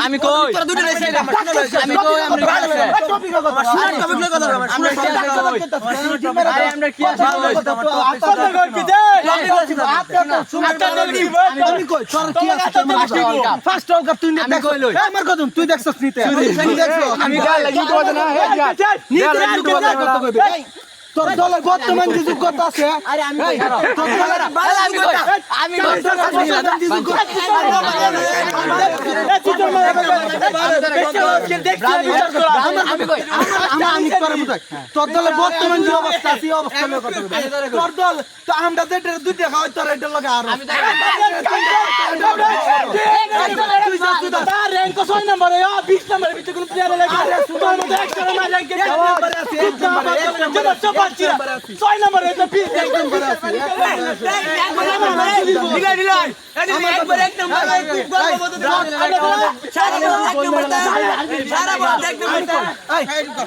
আমি কই তোরা দুটো লাইছে আমি কই আমরা আমরা কি আছে আমি কই তোর কি আছে ফার্স্ট ওয়ার্ল্ড কাপ তুই আমি কই লই আমার কদম তুই দেখছস নিতে আমি গাল লাগি তো না হে তোর দলের বর্তমান যে যোগ্যতা আছে আরে আমি তোর দলের আমি তোর দলের বর্তমান যে অবস্থা আছে এই অবস্থা নিয়ে কথা বলবি তোর দল তো আমরা যেটা দুইটা খাওয়াই তোর এটা লাগে আর র্যাঙ্ক 6 নম্বরে 20 নম্বরের ভিতরে কোন প্লেয়ার লাগে তোর মধ্যে একটা না র্যাঙ্ক নম্বরে আছে 6 নম্বরে তো 20 নম্বরে আছে একবার এক নম্বর সারা বল এক নম্বর